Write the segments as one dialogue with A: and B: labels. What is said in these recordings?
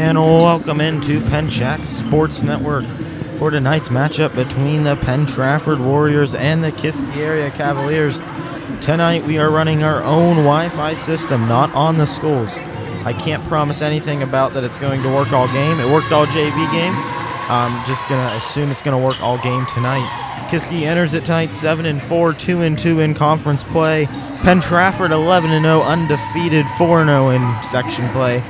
A: And welcome into Pencak Sports Network for tonight's matchup between the Penn Trafford Warriors and the Kiski Area Cavaliers. Tonight we are running our own Wi-Fi system, not on the schools. I can't promise anything about that it's going to work all game. It worked all JV game. I'm just going to assume it's going to work all game tonight. Kiski enters it tonight 7-4, 2-2 in conference play. Penn Trafford 11-0, undefeated, 4-0 in section play.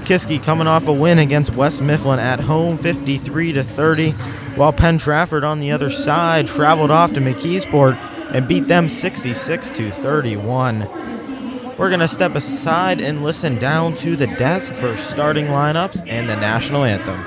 A: Kiski coming off a win against West Mifflin at home, 53-30, while Penn Trafford on the other side traveled off to McKeesport and beat them 66-31. We're going to step aside and listen down to the desk for starting lineups and the national anthem.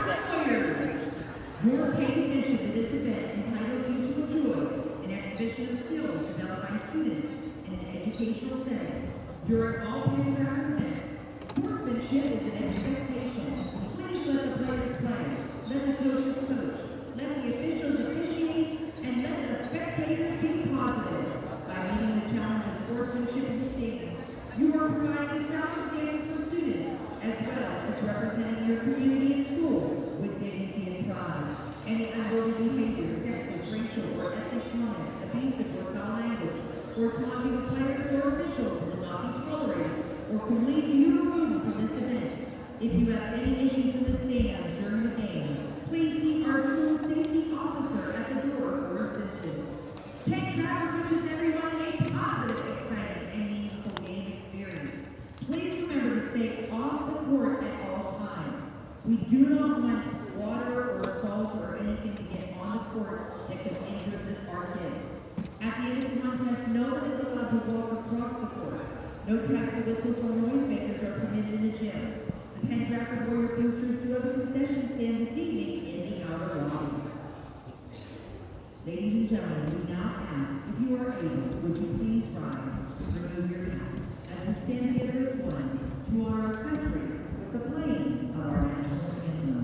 B: During all Penn Trafford events, sportsmanship is an expectation. Please let the players play, let the coaches coach, let the officials officiate, and let the spectators be positive. By meeting the challenge of sportsmanship in the stands, you are providing a sound example for students, as well as representing your community and school with dignity and pride. Any unworthy behavior, sexist, racial, or ethnic comments, abusive or foul language, or taunting of players or officials will not be tolerated or can lead you removed from this event. If you have any issues in the stands during the game, please see our school safety officer at the door for assistance. Penn Trafford wishes everyone a positive, exciting, and meaningful game experience. Please remember to stay off the court at all times. We do not want water or salt or anything to get on the court that could injure our kids. At the end of the contest, no one is allowed to walk across the court. No taps or whistles or noisemakers are permitted in the gym. The Penn Trafford Warrior boosters do have a concession stand this evening in the outer lobby. Ladies and gentlemen, we now ask, if you are able, would you please rise and remove your hats as we stand together as one to honor our country with the playing of our national anthem.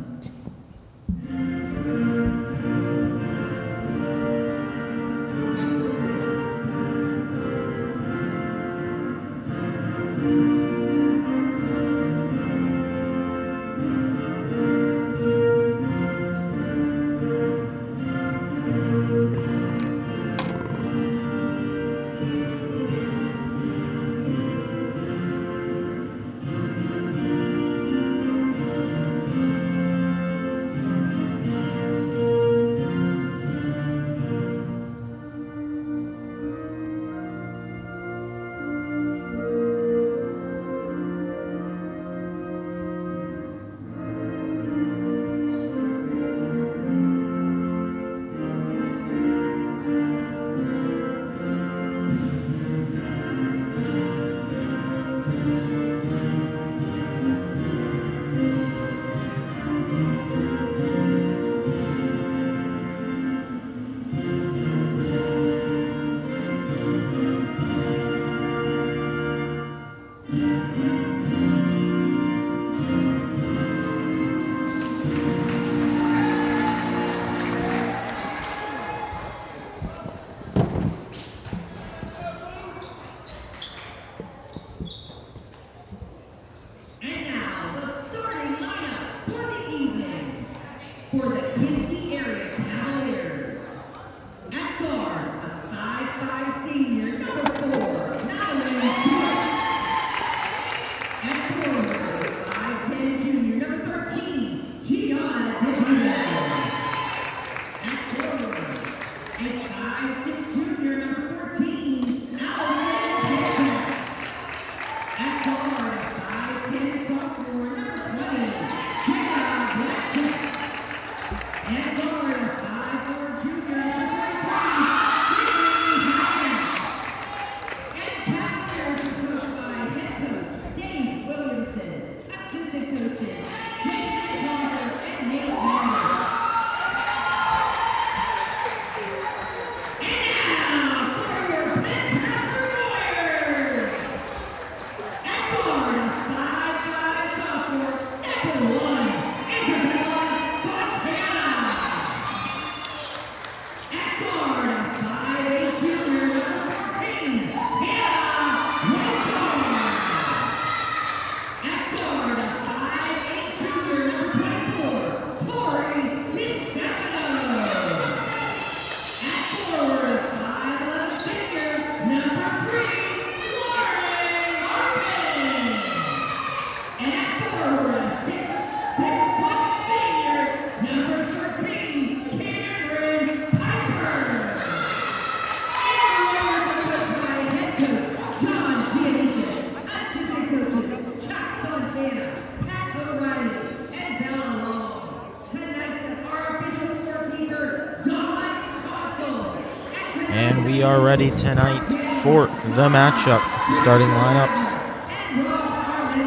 A: And we are ready tonight for the matchup. Starting lineups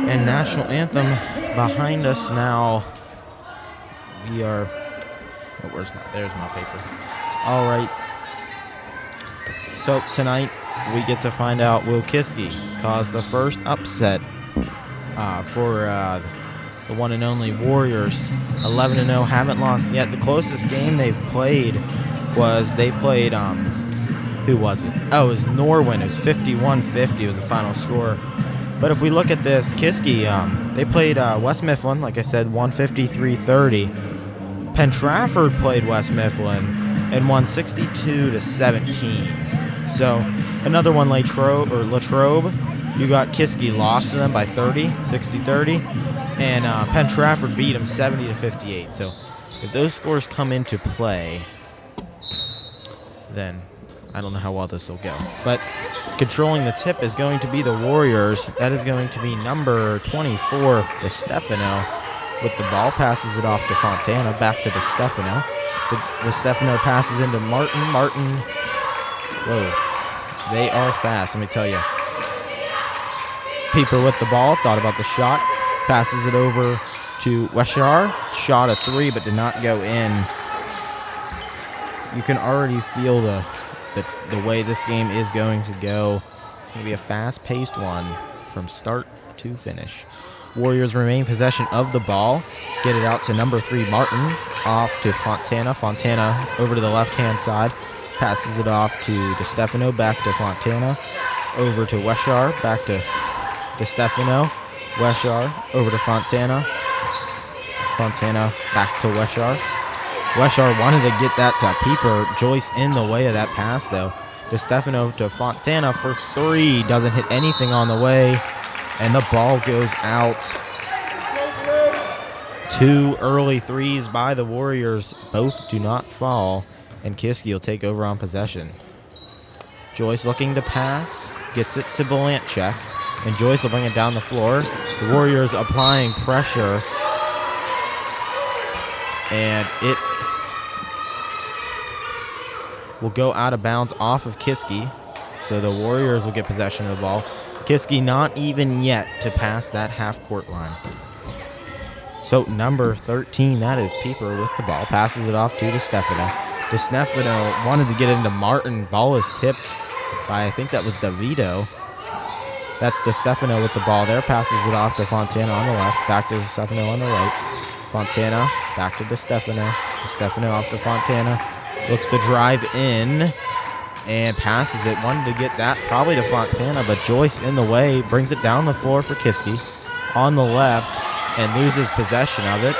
A: and national anthem behind us now. We are, there's my paper. All right. So tonight we get to find out, will Kiski cause the first upset for the one and only Warriors? 11-0, haven't lost yet. The closest game they've played was who was it? Oh, it was Norwin. It was 51-50 was the final score. But if we look at this, Kiski, they played West Mifflin, like I said, 153-30. Penn Trafford played West Mifflin and won 62-17. So another one, Latrobe. You got Kiski lost to them by 30, 60-30. And Penn Trafford beat them 70-58. So if those scores come into play, then I don't know how well this will go. But controlling the tip is going to be the Warriors. That is going to be number 24, DeStefano. With the ball, passes it off to Fontana, back to DeStefano. DeStefano passes into Martin. Whoa, they are fast, let me tell you. Pieper with the ball, thought about the shot. Passes it over to Weshar. Shot a three, but did not go in. You can already feel the way this game is going to go. It's going to be a fast-paced one from start to finish. Warriors remain possession of the ball. Get it out to number 3, Martin. Off to Fontana. Fontana over to the left-hand side. Passes it off to DeStefano. Back to Fontana. Over to Weshar. Back to DeStefano. Weshar over to Fontana. Fontana back to Weshar. Weshar wanted to get that to Pieper. Joyce in the way of that pass, though. DeStefano to Fontana for 3. Doesn't hit anything on the way. And the ball goes out. 2 early threes by the Warriors. Both do not fall. And Kiski will take over on possession. Joyce looking to pass. Gets it to Pencak. And Joyce will bring it down the floor. The Warriors applying pressure. And it will go out of bounds off of Kiski. So the Warriors will get possession of the ball. Kiski not even yet to pass that half-court line. So number 13, that is Pieper with the ball. Passes it off to DeStefano. DeStefano wanted to get into Martin. Ball is tipped by, I think that was DeVito. That's DeStefano with the ball there. Passes it off to Fontana on the left. Back to DeStefano on the right. Fontana back to DeStefano. DeStefano off to Fontana. Looks to drive in and passes it. Wanted to get that probably to Fontana, but Joyce in the way. Brings it down the floor for Kiski on the left and loses possession of it.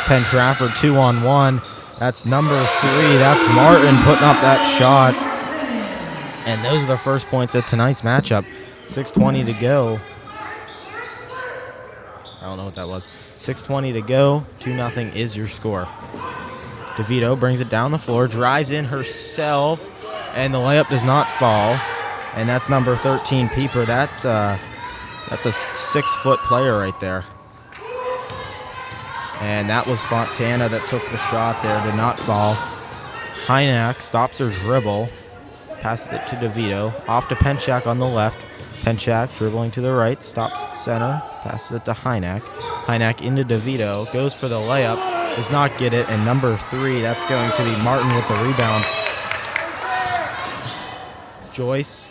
A: Penn Trafford 2-on-1. That's number 3. That's Martin putting up that shot. And those are the first points of tonight's matchup. 6:20 to go. I don't know what that was. 6:20 to go. 2-0 is your score. DeVito brings it down the floor, drives in herself, and the layup does not fall. And that's number 13, Pieper. That's a 6-foot player right there. And that was Fontana that took the shot there, did not fall. Hynak stops her dribble, passes it to DeVito, off to Pencak on the left. Pencak dribbling to the right, stops at center, passes it to Hynak. Hynak into DeVito, goes for the layup, does not get it, and number 3, that's going to be Martin with the rebound. Joyce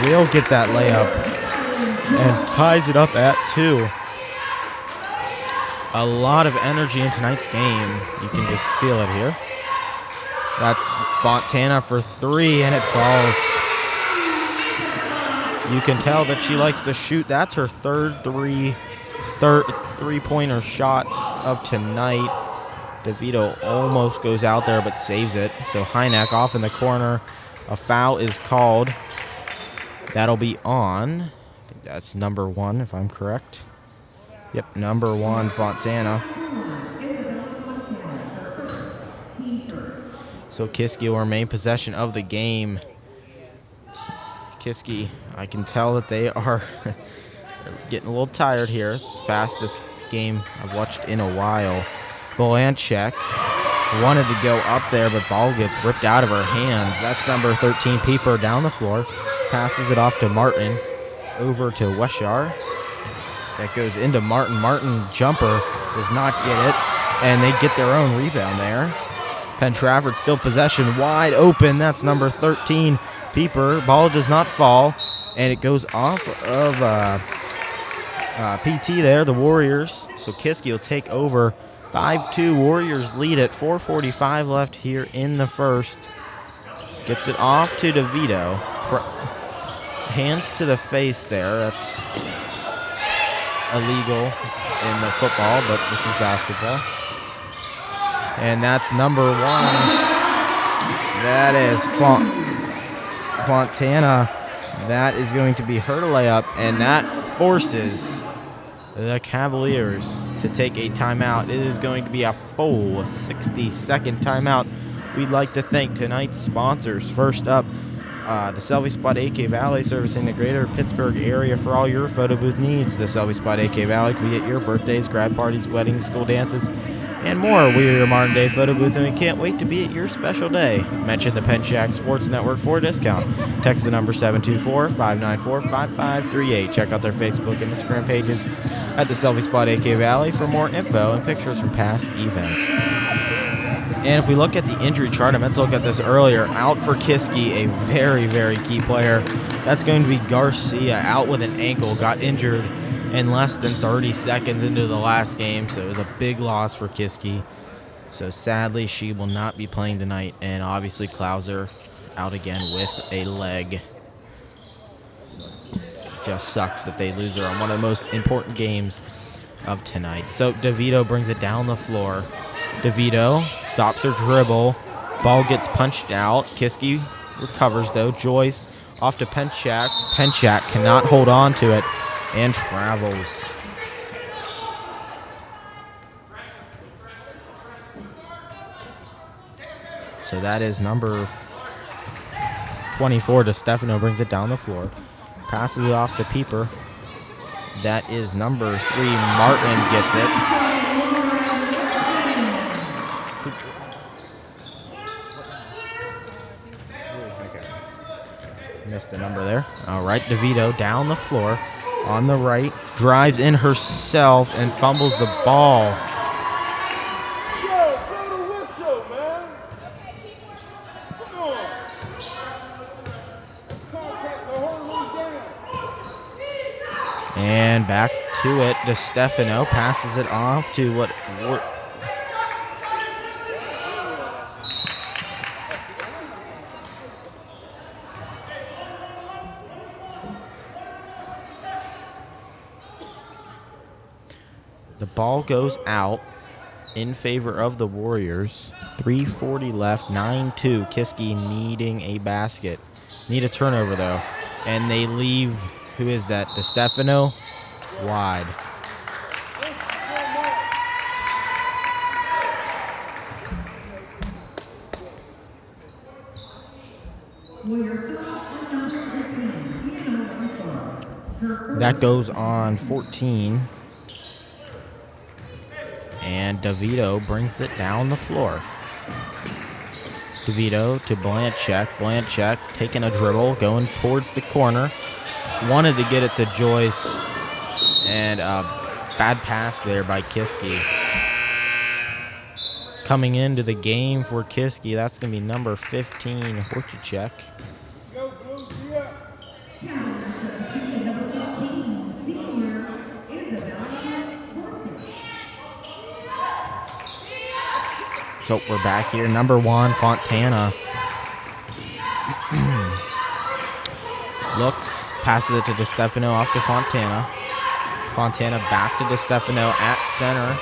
A: will get that layup and ties it up at 2. A lot of energy in tonight's game. You can just feel it here. That's Fontana for 3, and it falls. You can tell that she likes to shoot. That's her third three-pointer shot of tonight. DeVito almost goes out there but saves it. So Hynak off in the corner. A foul is called. That'll be on. I think that's number 1 if I'm correct. Yep, number 1, Fontana. So Kiski will remain possession of the game. Kiski, I can tell that they are getting a little tired here. It's the fastest game I've watched in a while. Pencak Wanted to go up there, but ball gets ripped out of her hands. That's number 13, Pieper, down the floor. Passes it off to Martin. Over to Weshar. That goes into Martin. Martin jumper does not get it, and they get their own rebound there. Penn Trafford still possession, wide open. That's number 13, Pieper. Ball does not fall, and it goes off of PT there, the Warriors. So Kiski will take over. 5-2 Warriors lead it. 4:45 left here in the first. Gets it off to DeVito. Hands to the face there. That's illegal in the football, but this is basketball. And that's number 1. That is Fontana. That is going to be her layup, and that forces the Cavaliers to take a timeout. It is going to be a full 60-second timeout. We'd like to thank tonight's sponsors. First up, the Selfie Spot AK Valley, servicing the greater Pittsburgh area for all your photo booth needs. The Selfie Spot AK Valley can be at your birthdays, grad parties, weddings, school dances, and more. We are your modern-day photo booth, and we can't wait to be at your special day. Mention the Pencak Sports Network for a discount. Text the number 724-594-5538. Check out their Facebook and Instagram pages at the Selfie Spot AK Valley for more info and pictures from past events. And if we look at the injury chart, I meant to look at this earlier. Out for Kiski, a very, very key player. That's going to be Garcia, out with an ankle, got injured in less than 30 seconds into the last game, so it was a big loss for Kiski. So sadly, she will not be playing tonight, and obviously Klauser out again with a leg. Just sucks that they lose her on one of the most important games of tonight. So DeVito brings it down the floor. DeVito stops her dribble. Ball gets punched out. Kiski recovers, though. Joyce off to Pencak. Pencak cannot hold on to it and travels. So that is number 24. DeStefano brings it down the floor. Passes it off to Pieper. That is number 3. Martin gets it. Missed the number there. All right, DeVito down the floor on the right. Drives in herself and fumbles the ball. And back to it. DeStefano passes it off to what? The ball goes out in favor of the Warriors. 3:40 left, 9-2. Kiski needing a basket. Need a turnover, though. And they leave, who is that? DeStefano wide. That goes on 14. And DeVito brings it down the floor. DeVito to Blanchek. Blanchek taking a dribble, going towards the corner. Wanted to get it to Joyce. And a bad pass there by Kiski. Coming into the game for Kiski, that's going to be number 15, Horchacek.
B: Counter substitution number 15, senior Isabella Corsi.
A: So we're back here. Number 1, Fontana. Looks, passes it to DeStefano, off to Fontana. Fontana back to DeStefano at center.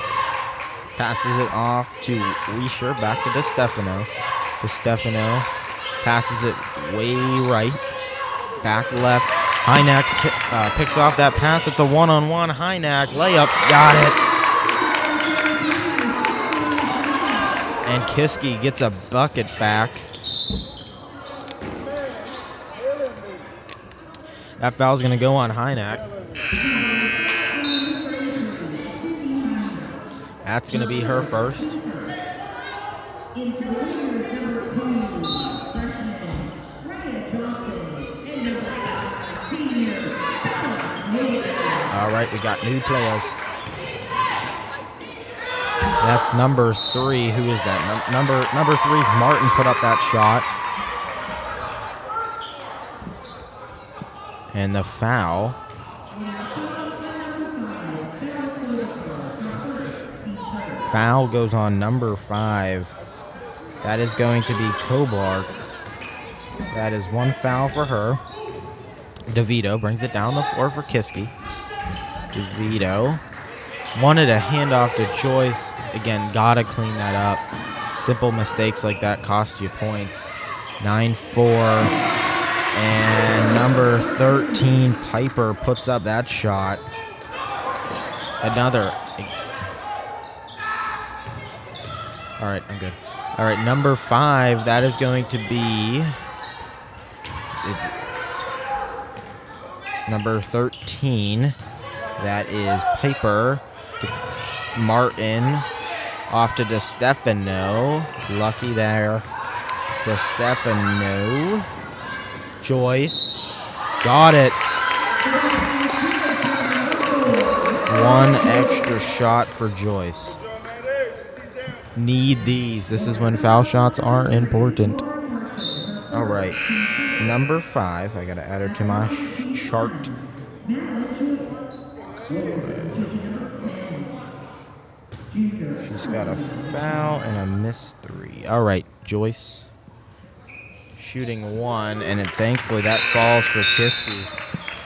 A: Passes it off to Weisher, back to DeStefano. DeStefano passes it way right. Back left. Hynak picks off that pass. It's a one-on-one. Hynak layup. Got it. And Kiski gets a bucket back. That foul's going to go on Hynak. That's going to be her first.
B: In Warriors number 2, freshman Freya Johnson, and number 5, senior Bella Hayden.
A: All right, we got new players. That's number 3. Who is that? Number 3 is Martin. Put up that shot. And the foul. Foul goes on number 5. That is going to be Kobark. That is 1 foul for her. DeVito brings it down the floor for Kiski. DeVito wanted a handoff to Joyce. Again, gotta clean that up. Simple mistakes like that cost you points. 9-4. And number 13, Piper, puts up that shot. Another. All right, I'm good. All right, number 5, that is going to be number 13. That is Piper. Martin off to DeStefano. Lucky there. DeStefano. Joyce. Got it. 1 extra shot for Joyce. Need these. This is when foul shots are important. All right. Number 5. I got to add her to my chart. She's got a foul and a missed 3. All right, Joyce shooting 1, and then thankfully that falls for Kiski.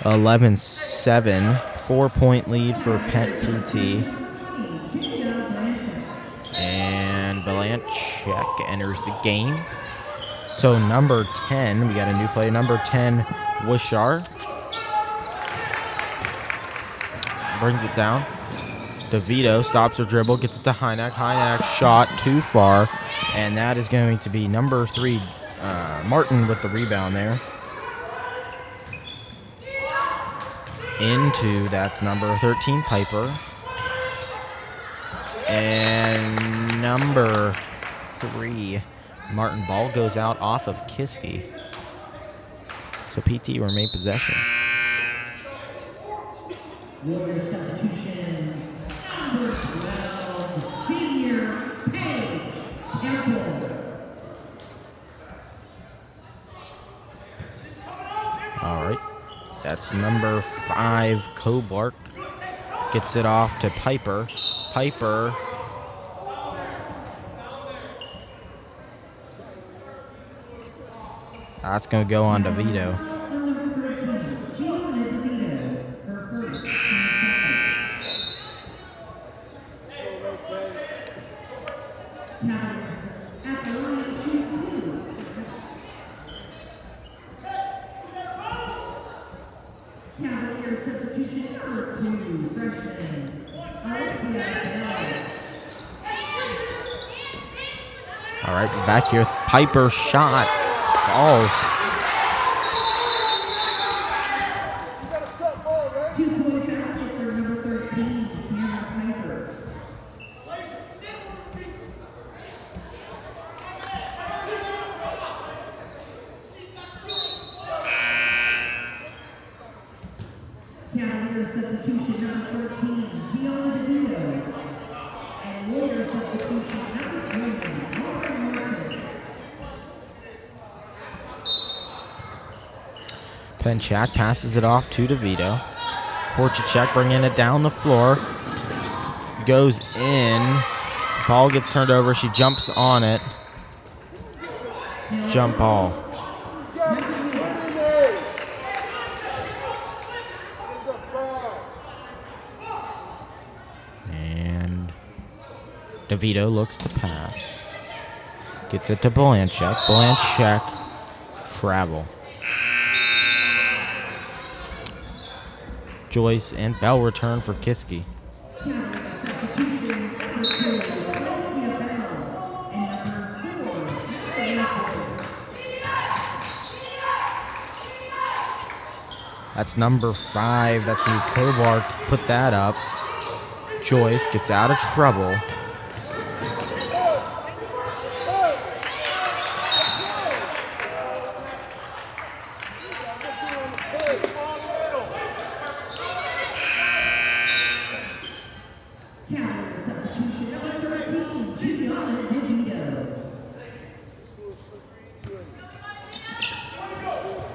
A: 11-7, 4-point lead for PT. And Pencak enters the game. So number 10, we got a new play. Number 10, Wishar brings it down. DeVito stops her dribble, gets it to Hynek. Hynek shot too far, and that is going to be number 3, Martin with the rebound there. Into, that's number 13, Piper. And number 3, Martin. Ball goes out off of Kiski. So PT remain possession.
B: Warrior substitution. Number 12, senior Paige Temple.
A: All right. That's number 5, Kobark. Gets it off to Piper. Piper. That's going to go on DeVito.
B: Substitution number 2, freshman
A: All right, back here. Piper shot falls.
B: 2-point basket for number 13, Piper. Cavalier substitution number 13, Gianna DeVito. And Warrior substitution number 3, Lauren Martin.
A: Pencak passes it off to DeVito. Porchacek bringing it down the floor. Goes in. Ball gets turned over. She jumps on it. Jump ball. And DeVito looks to pass. Gets it to Pencak. Pencak travel. Joyce and Bell return for Kiski.
B: Substitutions number 2, Alicia Bell, and number 4,
A: That's number 5. That's going to be Kobark. Put that up. Joyce gets out of trouble.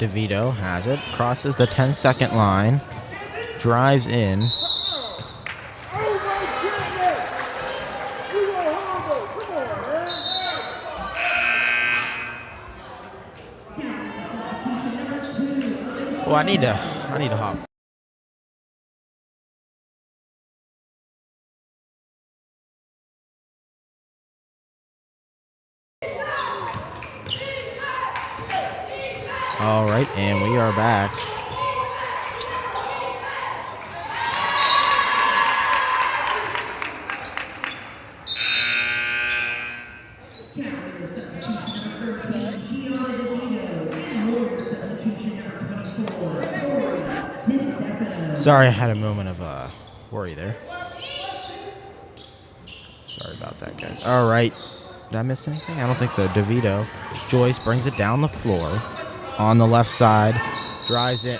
A: DeVito has it, crosses the 10-second line, drives in. Oh, I need to hop. All right, and we are back. Sorry, I had a moment of worry there. Sorry about that, guys. All right. Did I miss anything? I don't think so. DeVito. Joyce brings it down the floor on the left side. Drives it.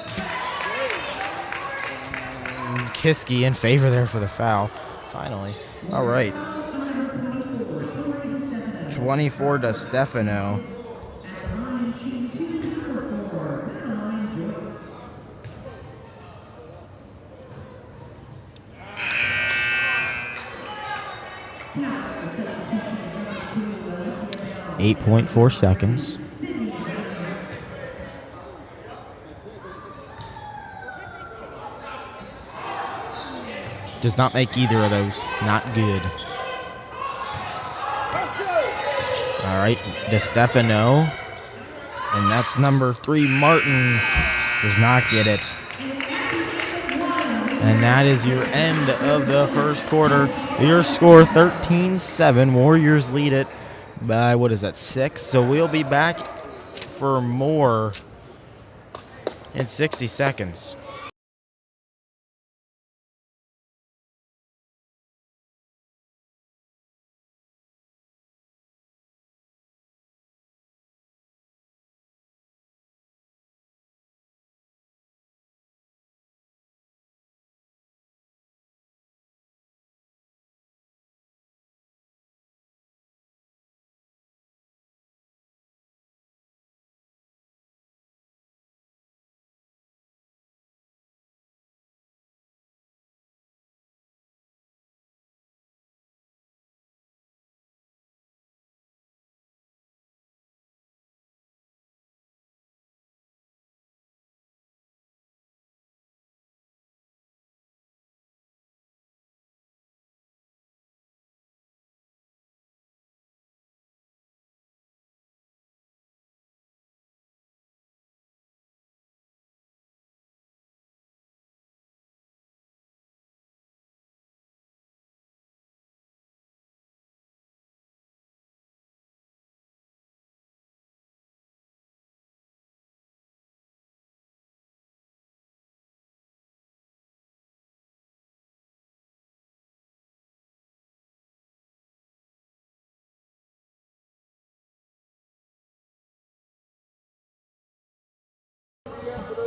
A: Kiski in favor there for the foul. Finally. All right. 24 to Stefano. – 8.4 seconds. Does not make either of those. Not good. All right, DeStefano. And that's number 3, Martin. Does not get it. And that is your end of the first quarter. Your score 13-7. Warriors lead it by, 6? So we'll be back for more in 60 seconds.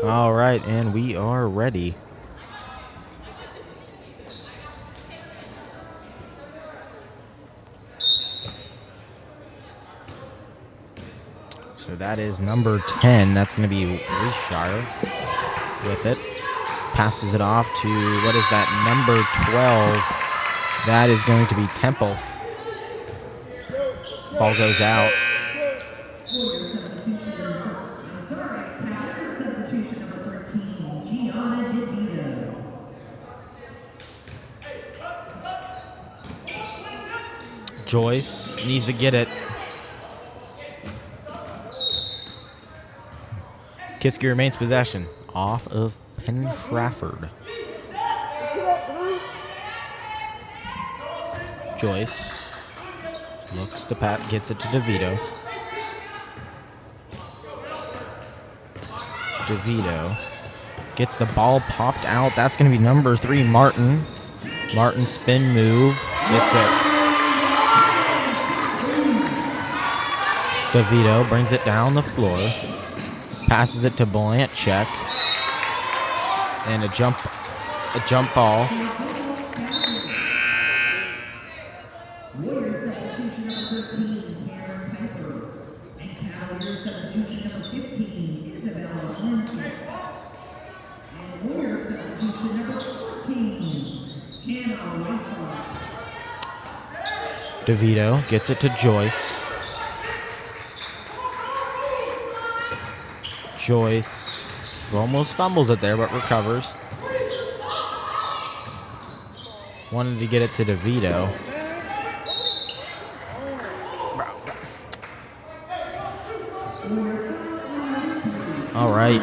A: All right, and we are ready. So that is number 10. That's going to be Wilshire with it. Passes it off to, number 12. That is going to be Temple. Ball goes out. Joyce needs to get it. Kiski remains possession off of Penn Trafford. Joyce looks to Pat, gets it to DeVito. DeVito gets the ball popped out. That's going to be number 3, Martin. Martin spin move. Gets it. DeVito brings it down the floor. Passes it to Pencak. And a jump ball.
B: Cavaliers substitution number 15, Isabella Winfield. And Warriors substitution number 14, Hannah Weissler.
A: DeVito gets it to Joyce. Joyce almost fumbles it there, but recovers. Wanted to get it to DeVito. All right.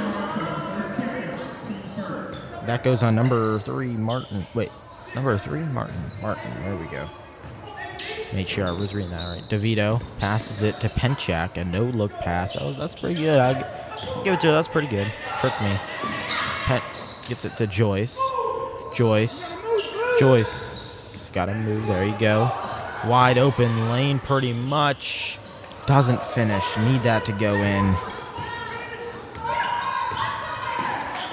A: That goes on number 3, Martin. Wait, number 3, Martin. There we go. Made sure I was reading that right. DeVito passes it to Pencak, a no-look pass. That's pretty good. I'll give it to her. That's pretty good. Tricked me. Gets it to Joyce. Joyce. Got to move. There you go. Wide open lane pretty much. Doesn't finish. Need that to go in.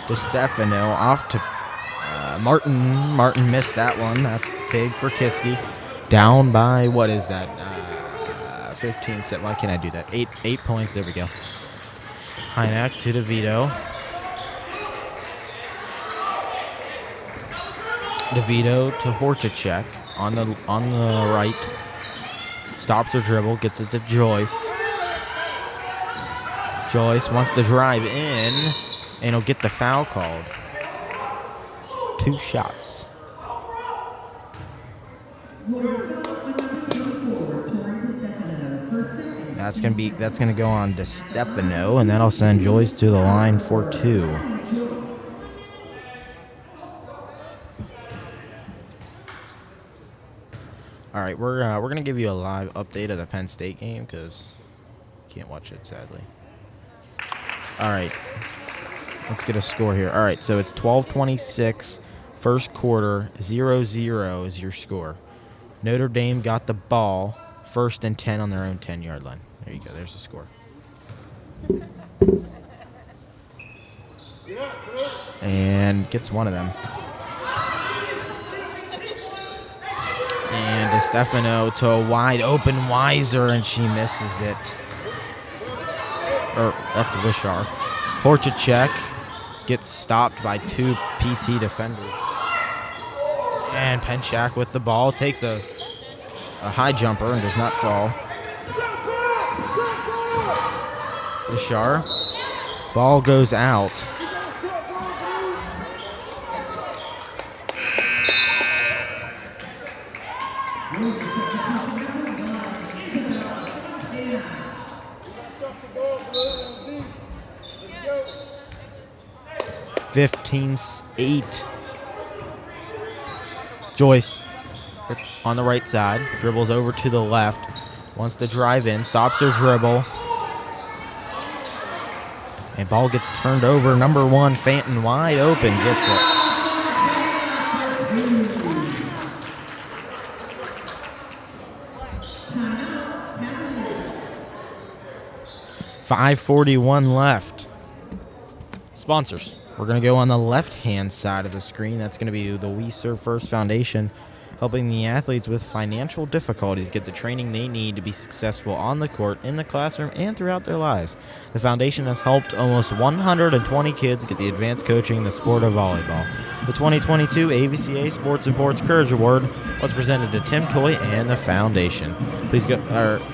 A: DeStefano off to Martin. Martin missed that one. That's big for Kiski. Down by, what is that? 15. Why can't I do that? 8 points. There we go. Hynek to DeVito. DeVito to Horchacek on the right. Stops her dribble. Gets it to Joyce. Joyce wants to drive in. And he'll get the foul called. 2 shots. That's gonna go on to Stefano, and that'll send Joyce to the line for 2. All right, we're gonna give you a live update of the Penn State game because can't watch it sadly. All right. Let's get a score here. All right, so it's 12-26, first quarter, 0-0 is your score. Notre Dame got the ball, 1st and 10 on their own 10-yard line. There you go. There's the score. And gets one of them. And DeStefano to a wide open Weiser, and she misses it. Or that's Wishar. Horchacek gets stopped by 2 PT defenders. And Pencak with the ball takes a high jumper and does not fall. Bashar. Ball goes out. (15-8). Joyce on the right side, dribbles over to the left, wants to drive in, stops her dribble, and ball gets turned over. Number 1, Fanton, wide open, gets it. .541 left. Sponsors. We're going to go on the left-hand side of the screen. That's going to be the We Serve First Foundation, helping the athletes with financial difficulties get the training they need to be successful on the court, in the classroom, and throughout their lives. The foundation has helped almost 120 kids get the advanced coaching in the sport of volleyball. The 2022 AVCA Sports and Ports Courage Award was presented to Tim Toy and the foundation. Please go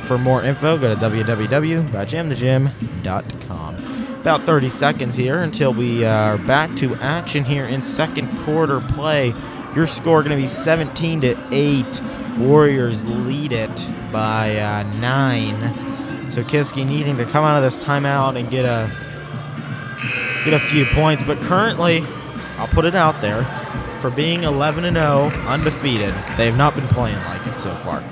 A: for more info, go to www.jamthegym.com. About 30 seconds here until we are back to action here in second quarter play. Your score going to be 17-8. Warriors lead it by 9. So Kiski needing to come out of this timeout and get a few points. But currently, I'll put it out there, for being 11-0, undefeated, they have not been playing like it so far.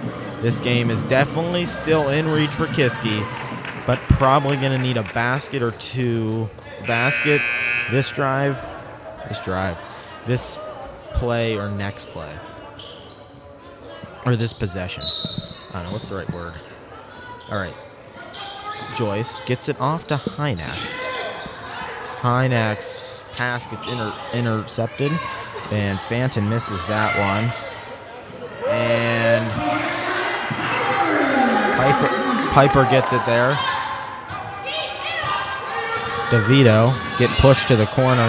A: This game is definitely still in reach for Kiski, but probably going to need a basket or two. Basket, this drive, this play or next play. Or this possession. I don't know, what's the right word? All right. Joyce gets it off to Hynek. Hynek's pass gets intercepted, and Fanton misses that one. And Piper gets it there. DeVito getting pushed to the corner.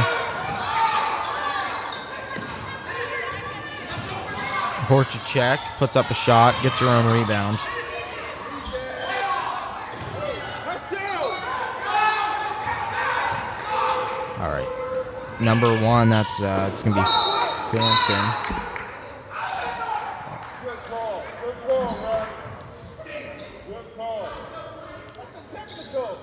A: Horchacek puts up a shot, gets her own rebound. All right, number one. That's it's gonna be Phantom.
C: Good call, man. Good call. That's a technical.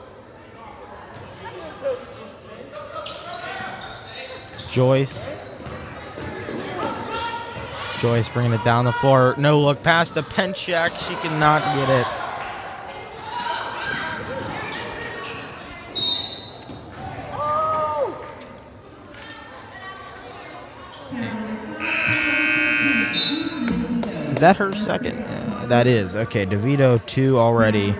A: Joyce bringing it down the floor. No look past the Pencak. She cannot get it. Is that her second? That is. Okay, DeVito 2 already.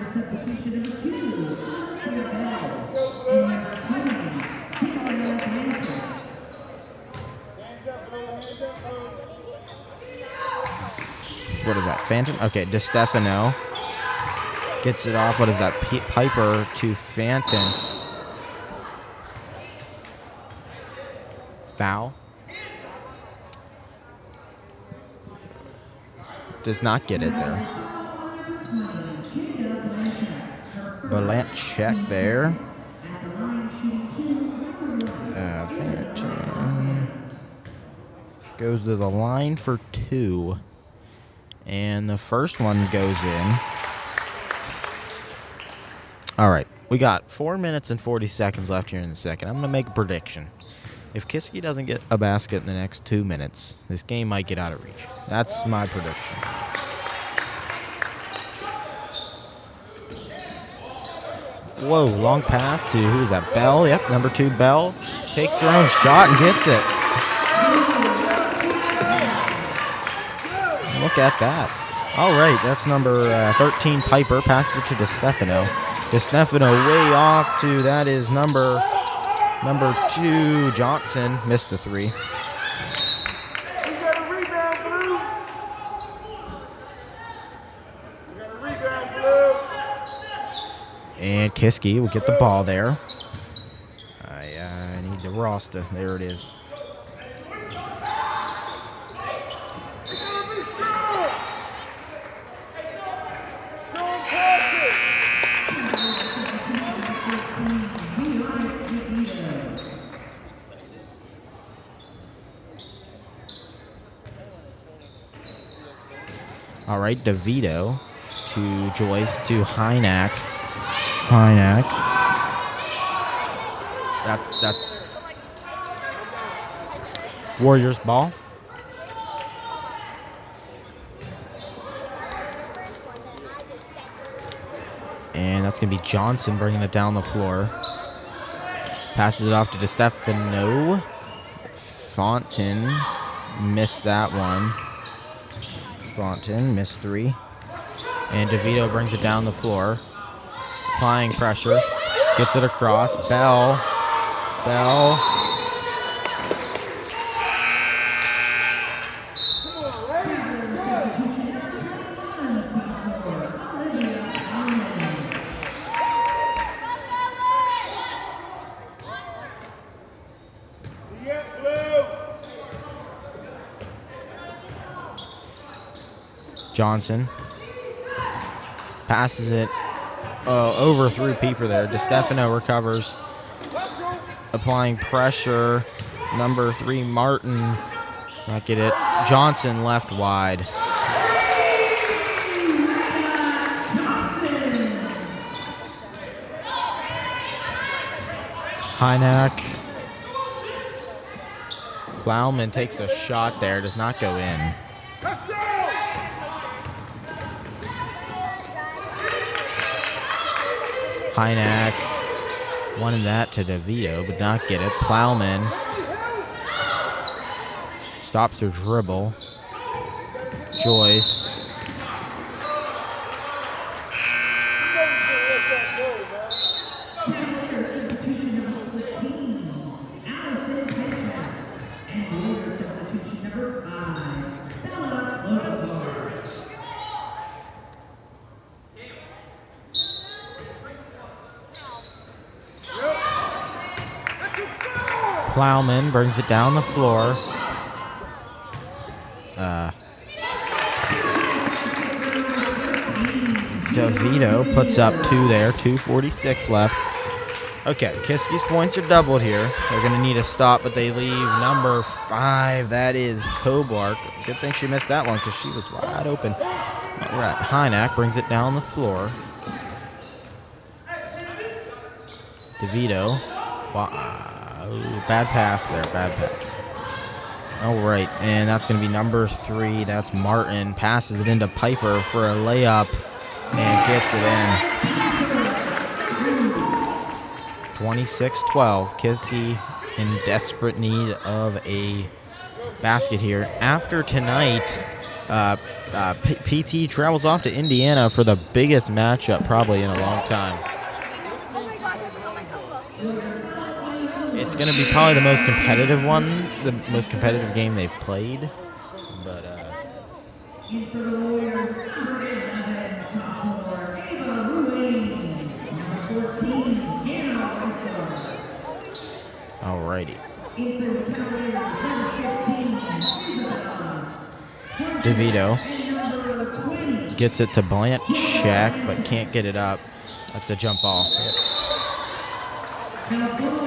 A: What is that? Phantom? Okay, DeStefano gets it off. What is that? Piper to Phantom. Foul. Does not get it there. Pencak there. Phantom goes to the line for 2. And the first one goes in. All right. We got 4 minutes and 40 seconds left here in the second. I'm going to make a prediction. If Kiski doesn't get a basket in the next 2 minutes, this game might get out of reach. That's my prediction. Whoa, long pass to, who is that, Bell? Yep, number 2, Bell. Takes her own shot and gets it. Look at that. All right, that's number 13, Piper. Passes it to DeStefano. DeStefano way off to, that is number 2, Johnson. Missed the 3.
C: You got a rebound, Blue. You got a rebound, Blue.
A: And Kiski will get the ball there. I need the roster. There it is. All right, DeVito to Joyce to Hynak. That's Warriors ball. And that's going to be Johnson bringing it down the floor. Passes it off to DeStefano. Fontaine missed that one. Fontaine missed 3. And DeVito brings it down the floor. Applying pressure. Gets it across. Bell. Johnson passes it over through Peeper there. DeStefano recovers, applying pressure. Number 3, Martin, not get it. Johnson left wide. Hynak. Plowman takes a shot there, does not go in. Hynak wanted that to DeVito, but not get it. Plowman stops her dribble. Joyce. Plowman brings it down the floor. DeVito puts up 2 there, 2:46 left. Okay, Kiski's points are doubled here. They're going to need a stop, but they leave number 5. That is Kobark. Good thing she missed that one because she was wide open. All right, Hynak brings it down the floor. DeVito. Bad pass there, bad pass. All right, and that's going to be number 3. That's Martin. Passes it into Piper for a layup and gets it in. 26-12. Kiski in desperate need of a basket here. After tonight, PT travels off to Indiana for the biggest matchup probably in a long time. It's going to be probably the most competitive one, the most competitive game they've played. But
B: In for the Warriors, number 11, sophomore Ava Ruane. Number 14, Hannah Weiser.
A: alrighty.
B: In for the Cavaliers, number 15, Isabella.
A: DeVito
B: And number 20.
A: gets it to Pencak, but can't get it up. That's a jump ball. Yep.
B: Now go.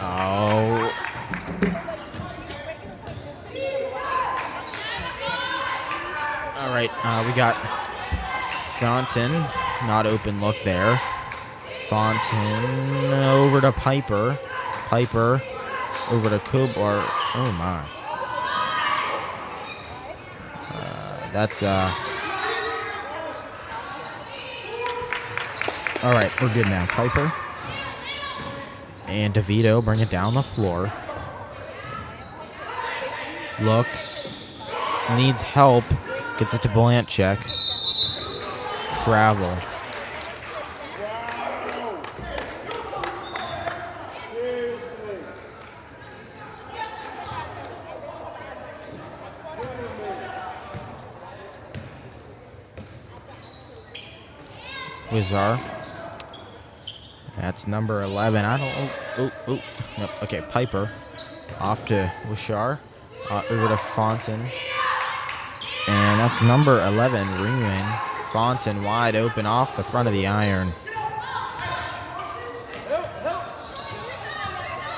A: Oh. All right, we got Thornton, not open look there. Thornton over to Piper. Piper over to Kobar. Oh my. That's all right, we're good now. Piper and DeVito bring it down the floor. Looks, needs help, gets it to Pencak. Travel. Wizar. That's number 11. I don't. Yep. Okay, Piper. Off to Wishar. Over to Fontaine. And that's number 11, Ringwin. Fontaine wide open off the front of the iron.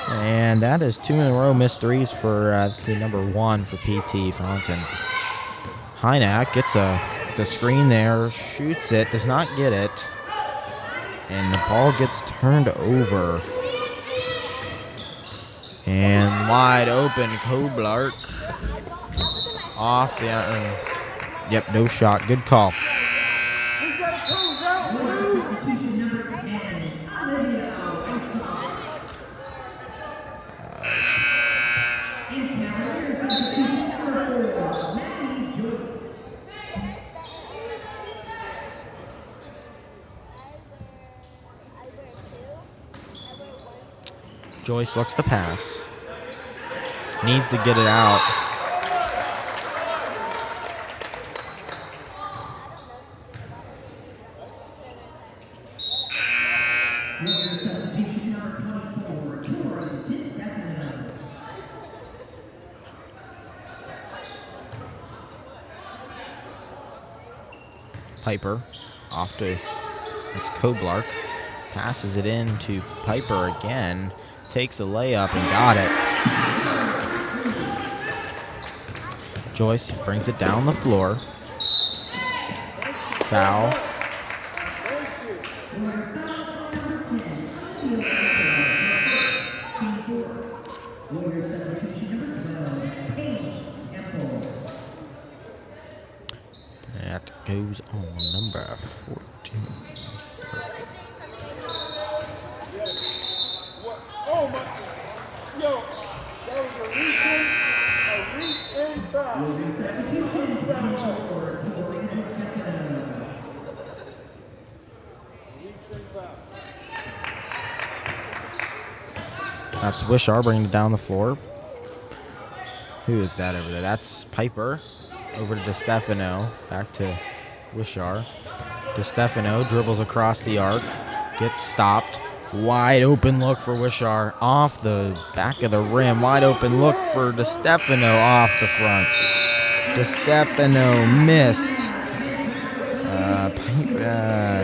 A: And that is 2 in a row missed threes for that's gonna be number 1 for PT Fontaine. Hynak gets a screen there, shoots it, does not get it. And the ball gets turned over. And wide open, Koblark. Off the yep, no shot. Good call.
B: Substitution number 10, Olivia Isaac. And Cavaliers substitution number 4, Maddie Joyce.
A: Joyce looks to pass. Needs to get it out.
B: Warriors substitution number 24, Tori DiStefano.
A: Piper off to, it's Koblark. Passes it in to Piper again. Takes a layup and got it. Joyce brings it down the floor. Foul.
B: Warriors substitution number 12, Paige Temple.
A: That goes on number 14.
C: Oh my! Yo, that was a reach in foul.
B: Warriors substitution 24, Tori DiStefano.
C: Reach in foul.
A: That's Wishar bringing it down the floor. Who is that over there? That's Piper. Over to DeStefano. Back to Wishar. DeStefano dribbles across the arc. Gets stopped. Wide open look for Wishar. Off the back of the rim. Wide open look for DeStefano off the front. DeStefano missed.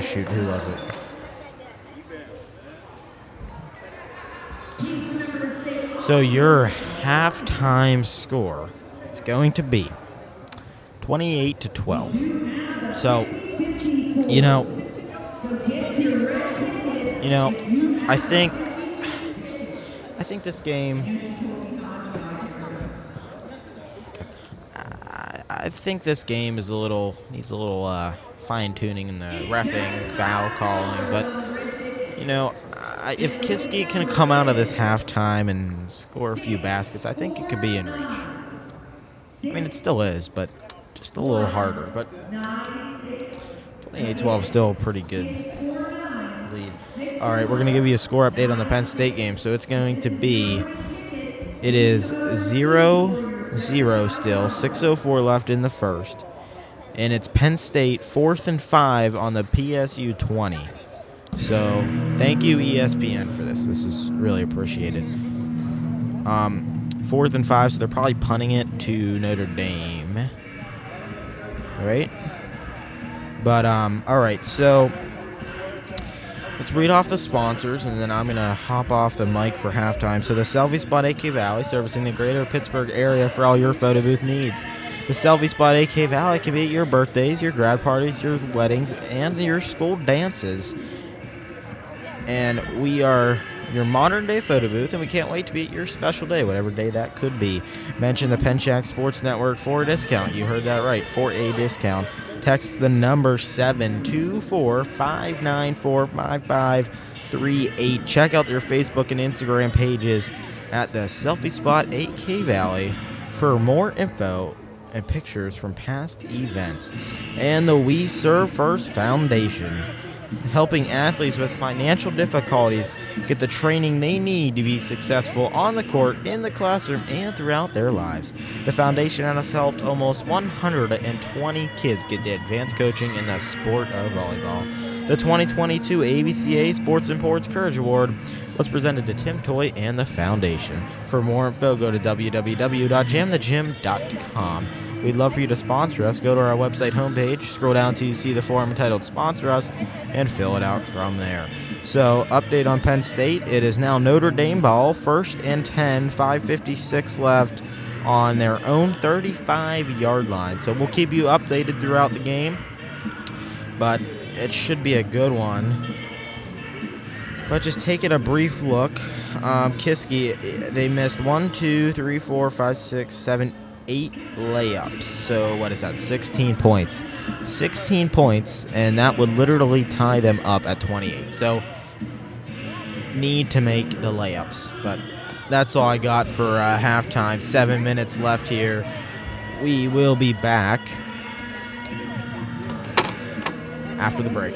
A: Shoot, who was it? So your halftime score is going to be 28-12. So, I think this game. I think this game is needs a little fine tuning in the reffing, foul calling, but if Kiski can come out of this halftime and score a few baskets, I think it could be in reach. I mean, it still is, but just a little harder. But 28-12 is still a pretty good lead. All right, we're going to give you a score update on the Penn State game. So it's going to be, it is 0-0 still, 6:04 left in the first. And it's Penn State 4th and 5 on the PSU 20. So thank you, ESPN, for this. This is really appreciated. 4th and 5, so they're probably punting it to Notre Dame. Right? But, all right, so let's read off the sponsors, and then I'm going to hop off the mic for halftime. So the Selfie Spot AK Valley, servicing the greater Pittsburgh area for all your photo booth needs. The Selfie Spot AK Valley can be at your birthdays, your grad parties, your weddings, and your school dances. And we are your modern-day photo booth, and we can't wait to be at your special day, whatever day that could be. Mention the Pencak Sports Network for a discount. You heard that right, for a discount. Text the number 724-594-5538. Check out their Facebook and Instagram pages at the Selfie Spot 8K Valley for more info and pictures from past events. And the We Serve First Foundation, helping athletes with financial difficulties get the training they need to be successful on the court, in the classroom, and throughout their lives. The foundation has helped almost 120 kids get the advanced coaching in the sport of volleyball. The 2022 AVCA Sports Imports Courage Award was presented to Tim Toy and the foundation. For more info, go to www.jamthegym.com. We'd love for you to sponsor us. Go to our website homepage, scroll down till you see the form entitled Sponsor Us, and fill it out from there. So, update on Penn State. It is now Notre Dame ball, 1st and 10, 5:56 left on their own 35-yard line. So, we'll keep you updated throughout the game, but it should be a good one. But just taking a brief look, Kiski, they missed 1, 2, 3, 4, 5, 6, 7, 8 layups. So what is that? 16 points. 16 points, and that would literally tie them up at 28. So need to make the layups. But that's all I got for halftime. 7 minutes left here. We will be back after the break.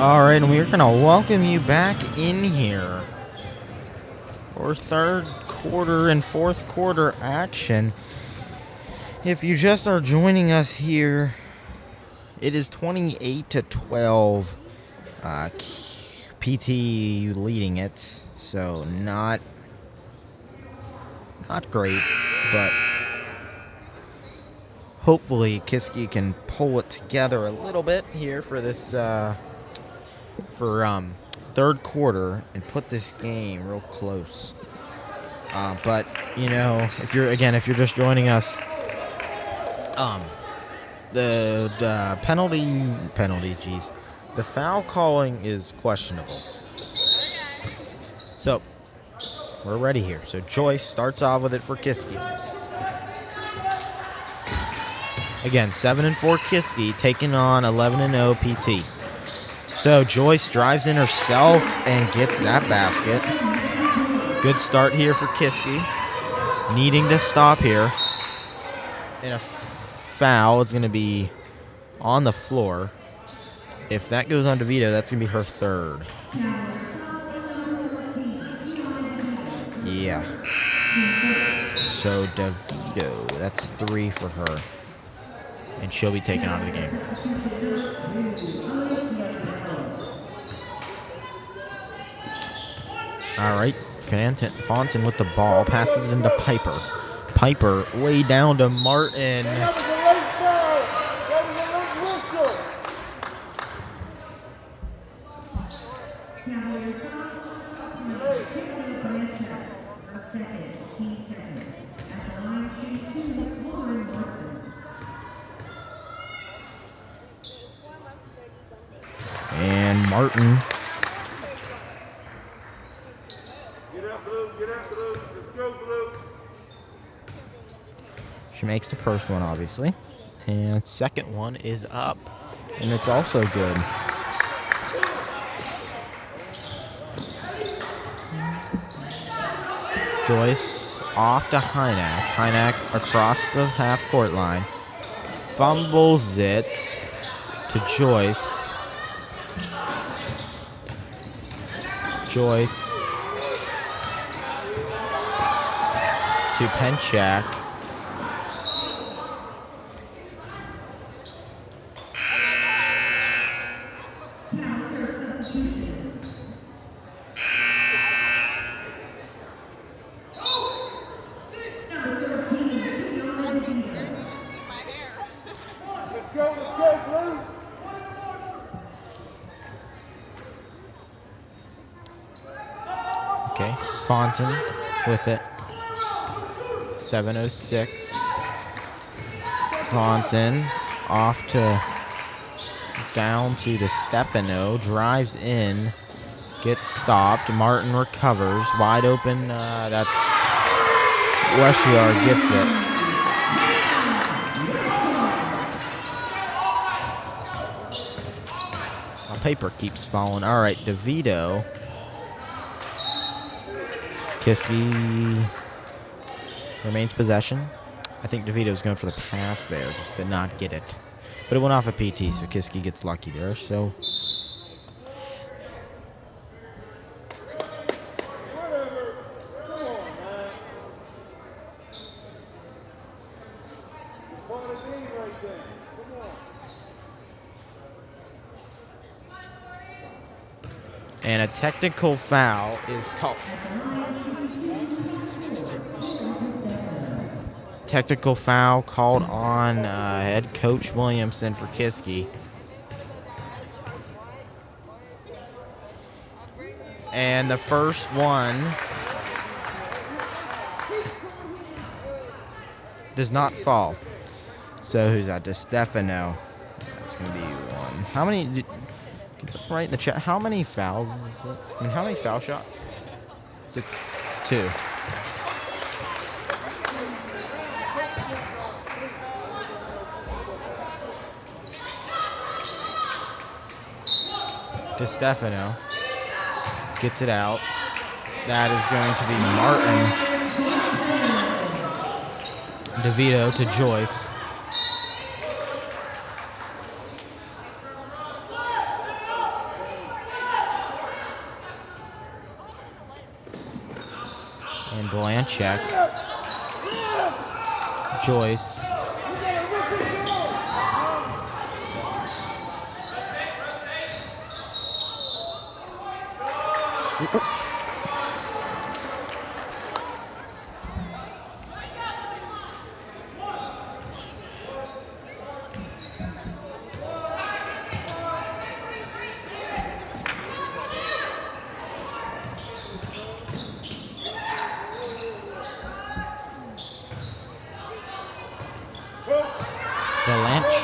A: All right, and we're going to welcome you back in here for third quarter and fourth quarter action. If you just are joining us here, it is 28-12. PT leading it, so not great, but hopefully Kiski can pull it together a little bit here for this third quarter and put this game real close. But you know, if you're just joining us, the penalty, the foul calling is questionable. So we're ready here. So Joyce starts off with it for Kiski. Again, 7-4 Kiski taking on 11-0 PT. So Joyce drives in herself and gets that basket. Good start here for Kiski. Needing to stop here. And a foul is going to be on the floor. If that goes on DeVito, that's going to be her third. Yeah. So DeVito, that's 3 for her. And she'll be taken out of the game. All right, Fonten with the ball, passes it into Piper. Piper way down to Martin.
C: That was a late foul. That was a late whistle.
B: Pencak, her second, team second. At the line, shooting 2, Lauren Martin.
A: And Martin.
C: Get up, Blue. Get up, Blue. Let's go, Blue.
A: She makes the first one, obviously. And second one is up. And it's also good. Joyce off to Hynak. Hynak across the half-court line. Fumbles it to Joyce. Joyce to Pencak.
C: Let's go, Blue.
A: Okay, Fonten with it. 7:06. Fonten off to down to Stefano, drives in, gets stopped. Martin recovers, wide open. That's Weshiar gets it. Paper keeps falling. All right, DeVito. Kiski remains possession. I think DeVito's going for the pass there, just did not get it. But it went off a PT, so Kiski gets lucky there. So
C: Whatever. Come on, man. Part of the game right there. Come on.
A: and a technical foul is called. Technical foul called on head coach Williamson for Kiski. And the first one does not fall. So who's that? DeStefano. That's going to be one. How many? Right in the chat. How many fouls is it? I mean, how many foul shots? Is it 2? DeStefano gets it out. That is going to be Martin. DeVito to Joyce. And Pencak. Joyce.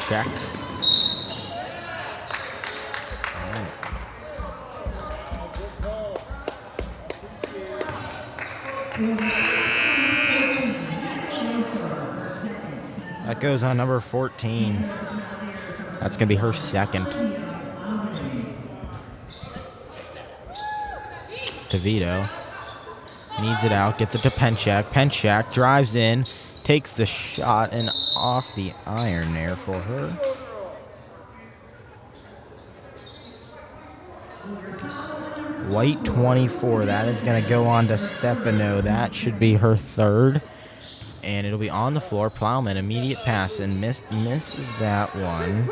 A: Pencak. That goes on number 14. That's going to be her second. DeVito needs it out, gets it to Pencak. Pencak drives in, takes the shot, and off the iron there for her. White 24. That is going to go on to Stefano. That should be her third. And it'll be on the floor. Plowman, immediate pass, and misses that one.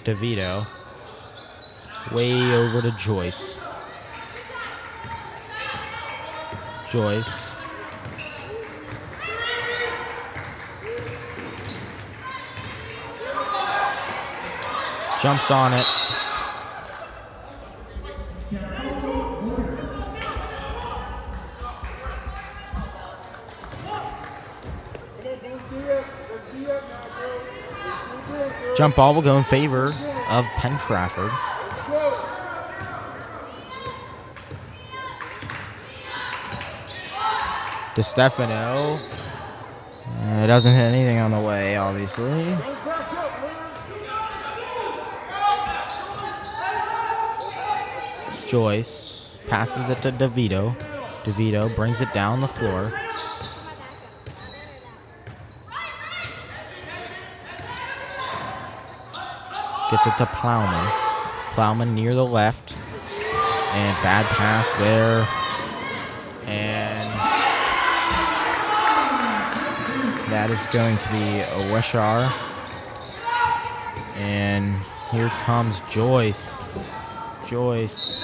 A: DeVito. Way over to Joyce. Joyce. Jumps on it. Jump ball will go in favor of Penn Trafford. To Stefano. It doesn't hit anything on the way, obviously. Joyce passes it to DeVito. DeVito brings it down the floor. Gets it to Plowman. Plowman near the left. And bad pass there. And that is going to be a Wishar. And here comes Joyce. Joyce.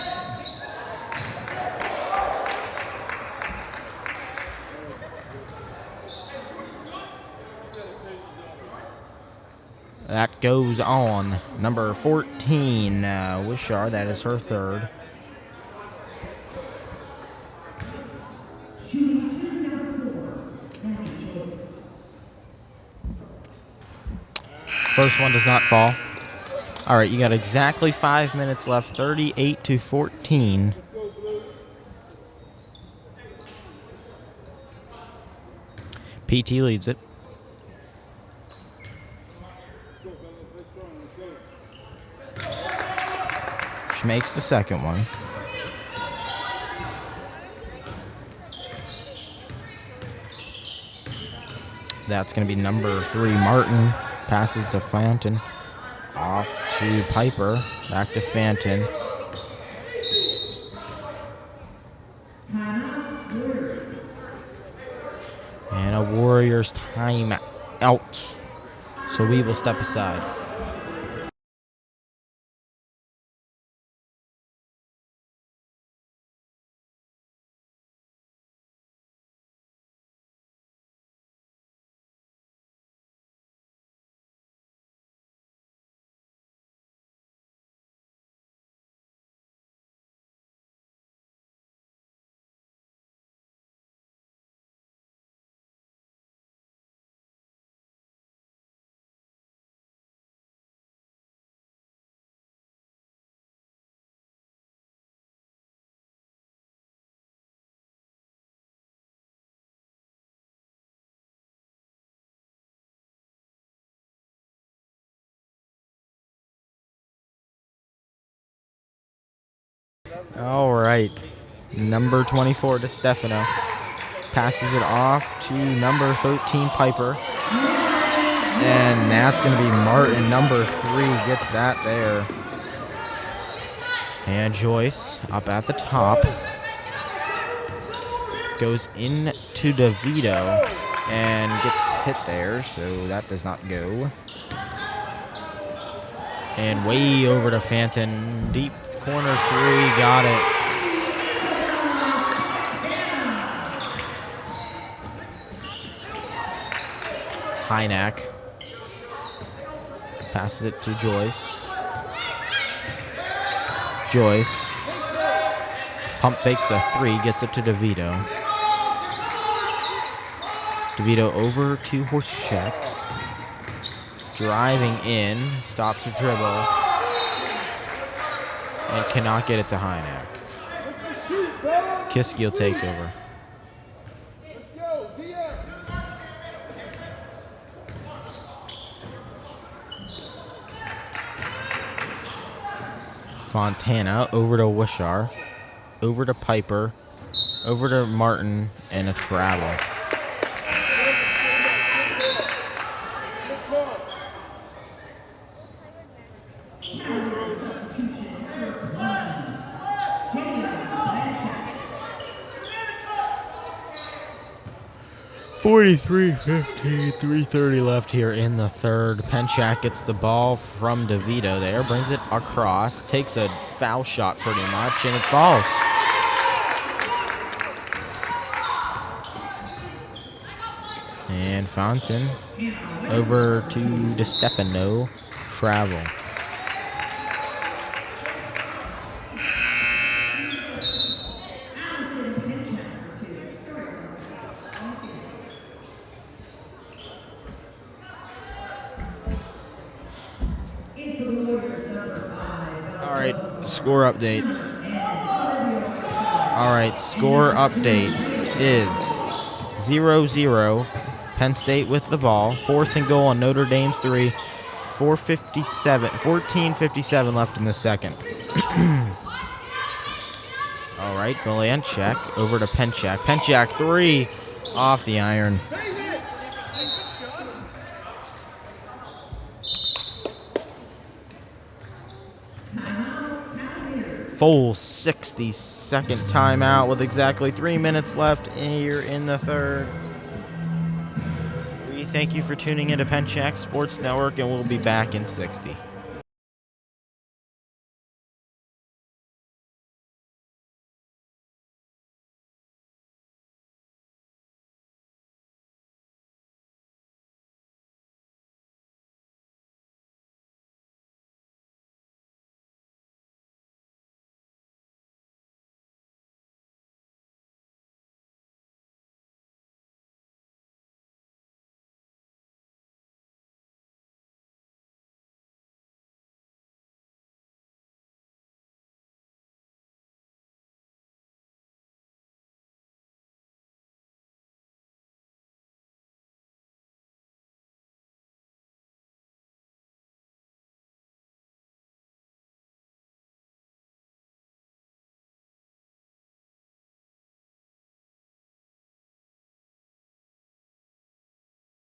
A: That goes on. Number 14, Wishar. That is her third.
B: Shooting two, number 4, Joyce.
A: First one does not fall. All right, you got exactly 5 minutes left. 38-14. PT leads it. She makes the second one. That's going to be number 3, Martin. Passes to Fanton. Off to Piper. Back to Fanton. And a Warriors time out. So we will step aside. All right. Number 24 to Stefano. passes it off to number 13, Piper. And that's going to be Martin. Number 3 gets that there. And Joyce up at the top. Goes into DeVito and gets hit there, so that does not go. And way over to Fanton. Deep corner 3, got it. Hynak passes it to Joyce. Joyce pump fakes a 3, gets it to DeVito. DeVito over to Horchak. Driving in, stops the dribble, and cannot get it to Hynak. Kiski will take over. Fontana over to Wishar, over to Piper, over to Martin, and a travel. .43-15, 3:30 left here in the third. Pencak gets the ball from DeVito there, brings it across, takes a foul shot pretty much, and it falls. And Fountain over to DeStefano, travel. Score update. All right, score update is 0-0. Penn State with the ball. 4th and goal on Notre Dame's 3. 14:57 left in the second. All right, Milanchek over to Pencak. Pencak 3 off the iron. Full 60-second timeout with exactly 3 minutes left here in the third. We thank you for tuning into Pencak Sports Network, and we'll be back in 60.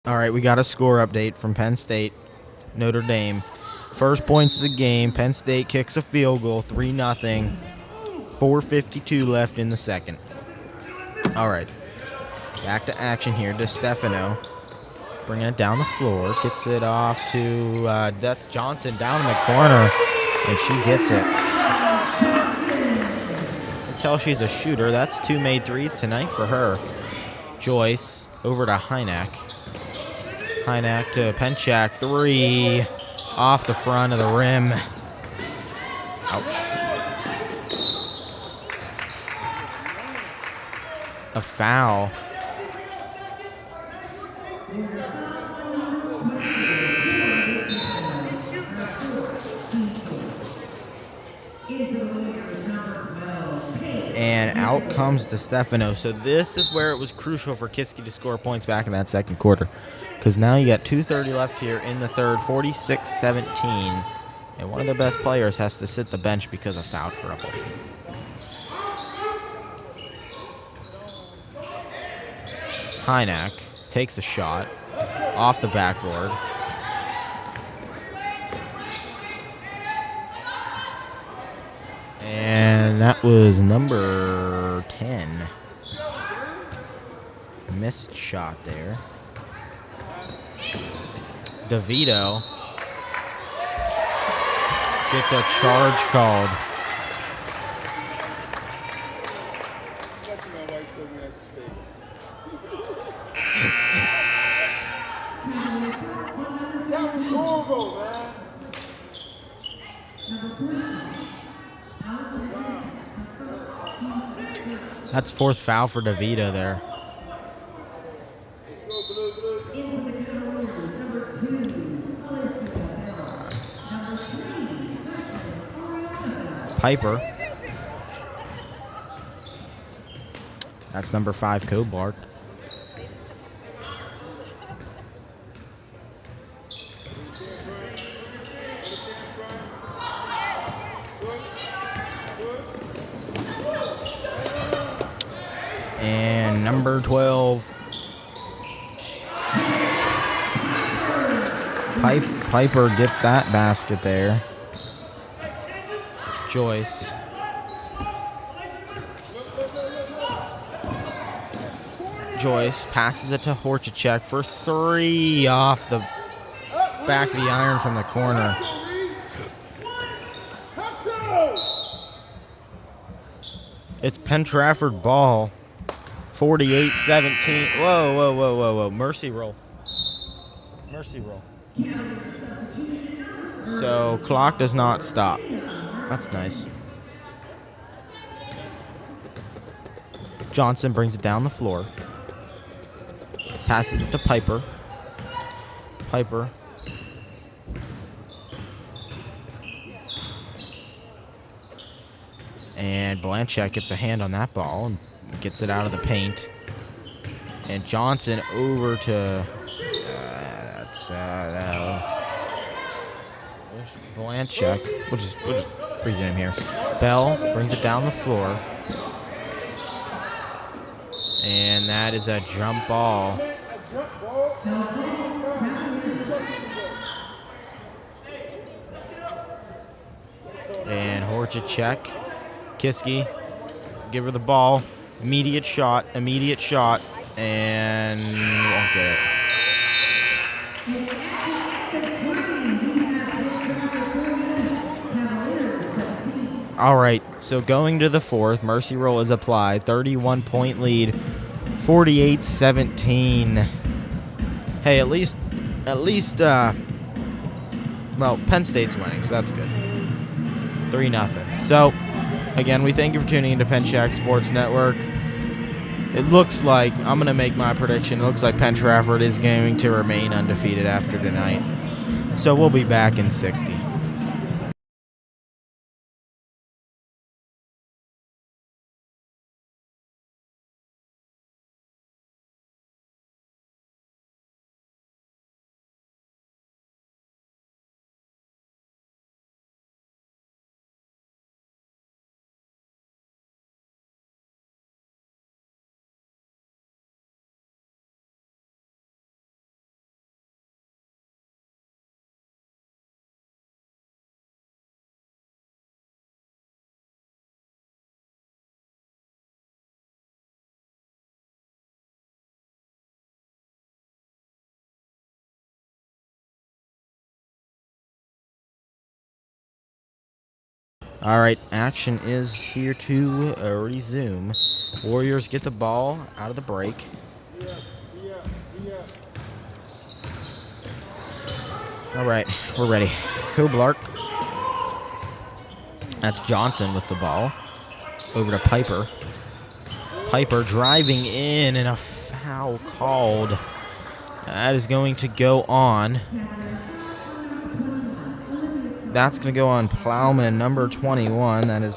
A: All right, we got a score update from Penn State, Notre Dame. First points of the game, Penn State kicks a field goal, 3-0. 4:52 left in the second. All right, back to action here. DeStefano bringing it down the floor, gets it off to Death Johnson down in the corner, and she gets it. You can tell she's a shooter. That's 2 made threes tonight for her. Joyce over to Hynak. Hynak to Pencak, 3 off the front of the rim. Ouch. A foul. And out comes DeStefano. So this is where it was crucial for Kiski to score points back in that second quarter, because now you got 2:30 left here in the third, 46-17, and one of their best players has to sit the bench because of foul trouble. Hynek takes a shot off the backboard. And that was number 10. Missed shot there. DeVito gets a charge called. That's fourth foul for DeVito there. Piper. That's number 5, Kobark. And number 12, Piper gets that basket there. Joyce. Joyce passes it to Horchacek for 3 off the back of the iron from the corner. It's Penn Trafford ball. 48-17. Whoa. Mercy roll. Mercy roll. So clock does not stop. That's nice. Johnson brings it down the floor. Passes it to Piper. Piper. And Blanchett gets a hand on that ball and gets it out of the paint. And Johnson over to Blanchett. We'll just presume here. Bell brings it down the floor. And that is a jump ball. And Horchacek. Kiski. Give her the ball. Immediate shot, and won't get it. All right, so going to the fourth, mercy roll is applied. 31-point lead, 48-17. Hey, at least, well, Penn State's winning, so that's good. 3-0. So, again, we thank you for tuning into Pencak Sports Network. It looks like, I'm going to make my prediction, it looks like Penn Trafford is going to remain undefeated after tonight. So we'll be back in 60. All right, action is here to resume. Warriors get the ball out of the break. All right, we're ready. Koblark. That's Johnson with the ball. Over to Piper. Piper driving in and a foul called. That is going to go on. That's going to go on Plowman, number 21. That is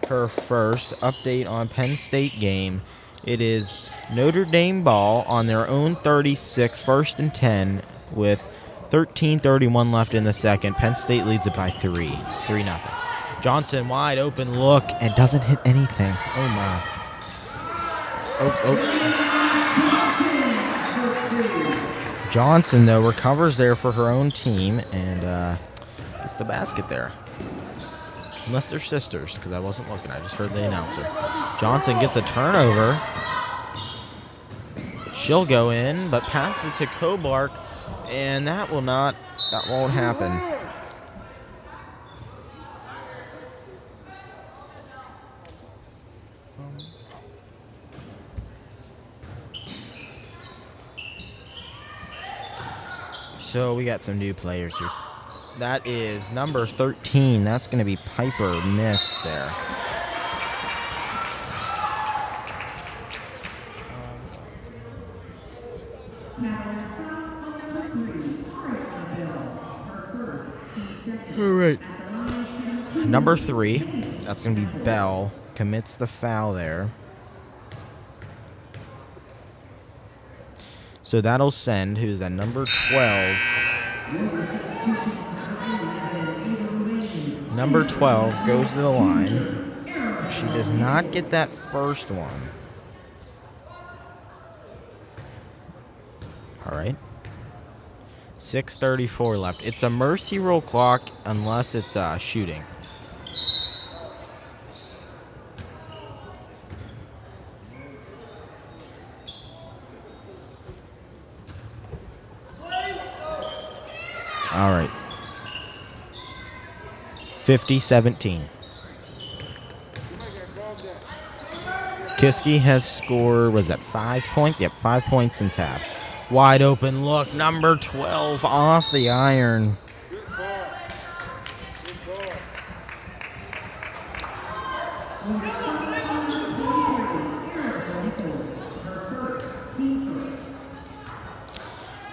A: her first. Update on Penn State game. It is Notre Dame ball on their own 36, 1st and 10, with 13:31 left in the second. Penn State leads it by 3-0. Johnson, wide open look, and doesn't hit anything. Oh, my. Oh. Johnson, though, recovers there for her own team and gets the basket there. Unless they're sisters, because I wasn't looking. I just heard the announcer. Johnson gets a turnover. She'll go in, but passes it to Kobark, and that won't happen. So we got some new players here. That is number 13. That's going to be Piper Miss there. All right. Number 3. That's going to be Bell. Commits the foul there. So that'll send, who's at number 12. Number 12 goes to the line. She does not get that first one. All right. 6:34 left. It's a mercy rule clock unless it's shooting. All right. 50-17. Kiski has scored, was that 5 points? Yep, 5 points since half. Wide open look, number 12 off the iron.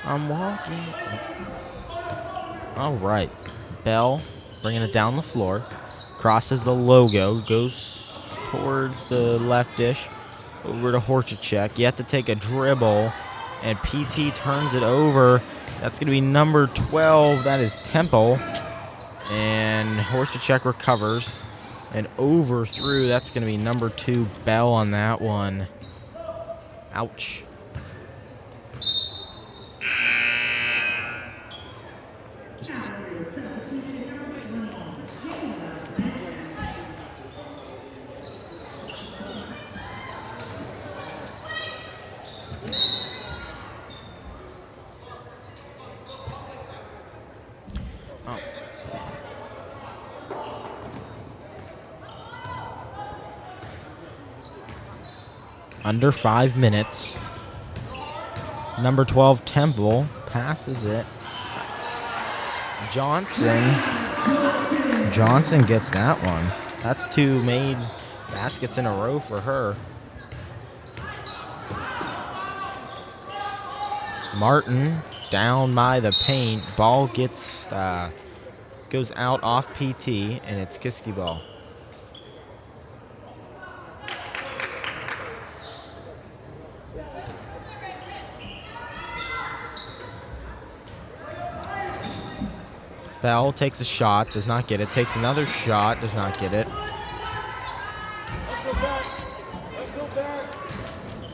A: I'm walking. All right. Bell bringing it down the floor. Crosses the logo. Goes towards the left dish. Over to Horchacek. You have to take a dribble. And PT turns it over. That's going to be number 12. That is Temple. And Horchacek recovers. And overthrew. That's going to be number 2 Bell on that one. Ouch. Under 5 minutes. Number 12, Temple, passes it. Johnson gets that one. That's 2 made baskets in a row for her. Martin down by the paint. Ball goes out off PT, and it's Kiski ball. Bell takes a shot, does not get it. Takes another shot, does not get it.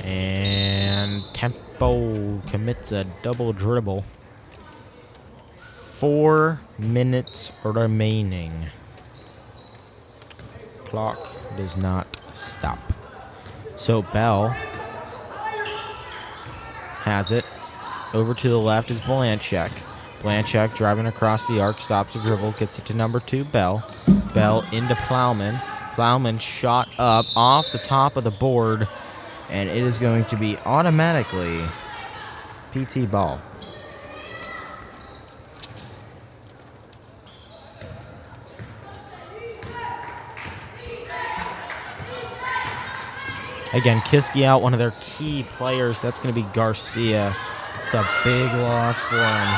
A: And Tempo commits a double dribble. 4 minutes remaining. Clock does not stop. So Bell has it. Over to the left is Pencak. Pencak driving across the arc, stops the dribble, gets it to number 2, Bell. Bell into Plowman. Plowman shot up off the top of the board, and it is going to be automatically PT ball. Again, Kiski out, one of their key players. That's going to be Garcia. It's a big loss for him.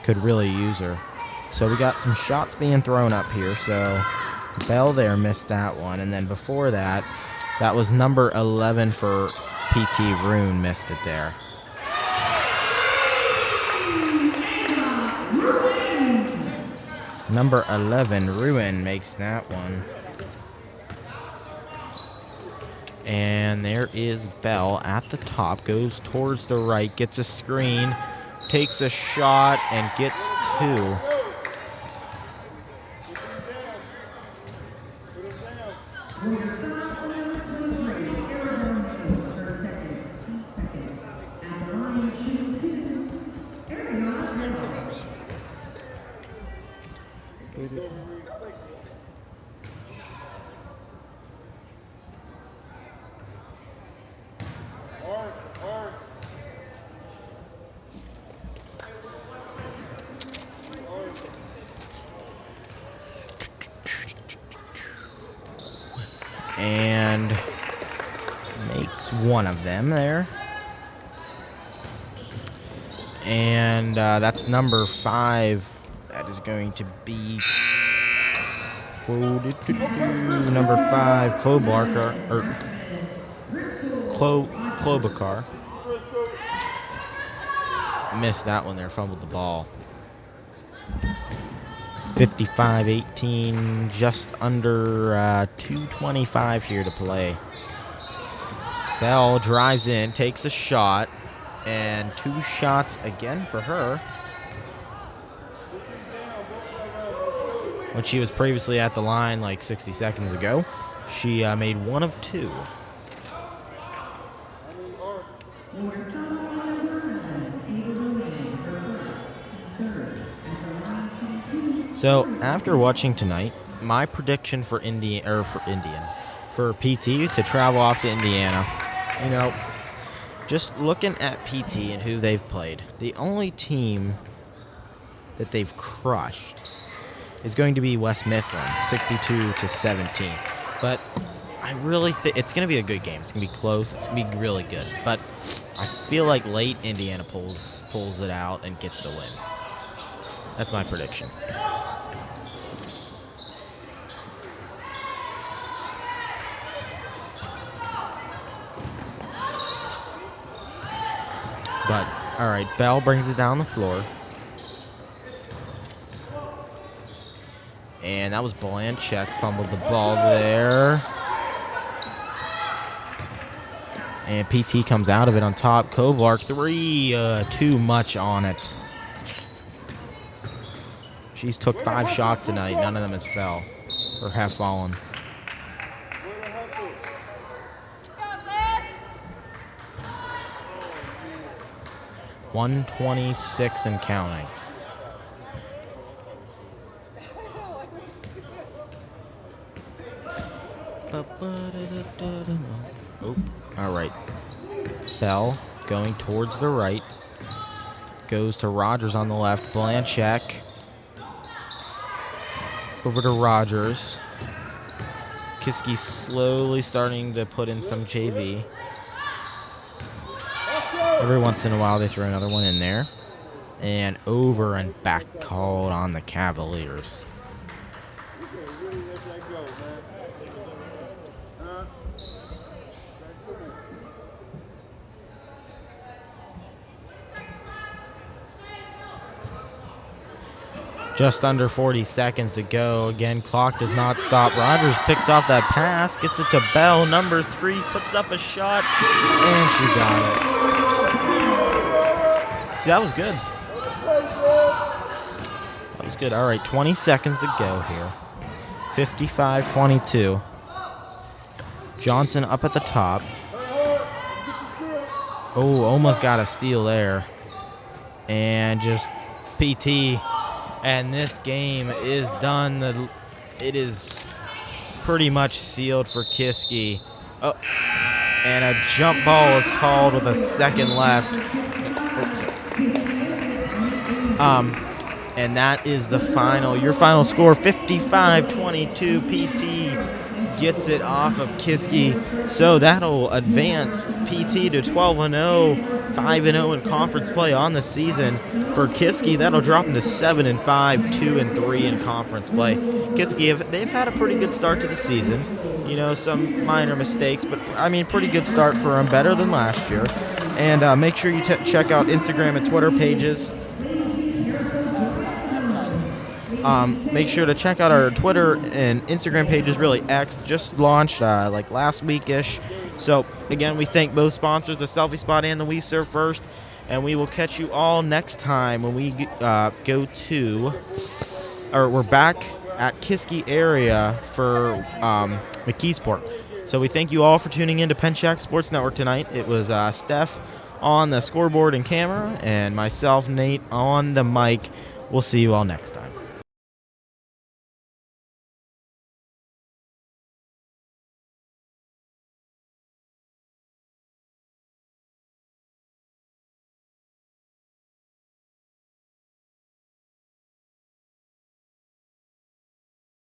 A: Could really use her. So we got some shots being thrown up here. So Bell there missed that one. And then before that, that was number 11 for PT Rune missed it there. Number 11, Ruin makes that one. And there is Bell at the top, goes towards the right, gets a screen, takes a shot, and gets 2. And makes one of them there. And that's number 5. That is going to be number 5, Klobuchar. Missed that one there, fumbled the ball. 55-18, just under 2:25 here to play. Bell drives in, takes a shot, and 2 shots again for her. When she was previously at the line like 60 seconds ago, she made 1 of 2. So after watching tonight, my prediction for PT to travel off to Indiana, you know, just looking at PT and who they've played, the only team that they've crushed is going to be West Mifflin, 62-17. But I really think it's going to be a good game. It's going to be close. It's going to be really good. But I feel like late Indiana pulls it out and gets the win. That's my prediction. But, all right, Bell brings it down the floor. And that was Pencak, fumbled the ball there. And PT comes out of it on top. Kovar, 3, too much on it. She's took 5 shots tonight. None of them has fell or have fallen. .126 and counting. Oh, all right. Bell going towards the right. Goes to Rogers on the left. Pencak. Over to Rogers. Kiski slowly starting to put in some JV. Every once in a while they throw another one in there. And over and back called on the Cavaliers. Just under 40 seconds to go. Again, clock does not stop. Rogers picks off that pass, gets it to Bell. Number 3 puts up a shot, and she got it. See, that was good. That was good. All right, 20 seconds to go here. 55-22. Johnson up at the top. Oh, almost got a steal there. And just PT. And this game is done. It is pretty much sealed for Kiski. Oh, and a jump ball is called with a second left. And that is the final. Your final score, 55-22. PT gets it off of Kiski. So that'll advance PT to 12-0, 5-0 in conference play on the season. For Kiski, that'll drop into 7-5, 2-3 in conference play. Kiski, they've had a pretty good start to the season. You know, some minor mistakes, but I mean, pretty good start for them, better than last year. And make sure you check out Instagram and Twitter pages. Make sure to check out our Twitter and Instagram pages. Really, X just launched like last week-ish. So, again, we thank both sponsors, the Selfie Spot and the We Serve First, and we will catch you all next time when we we're back at Kiski Area for McKeesport. So we thank you all for tuning in to Pencak Sports Network tonight. It was Steph on the scoreboard and camera, and myself, Nate, on the mic. We'll see you all next time.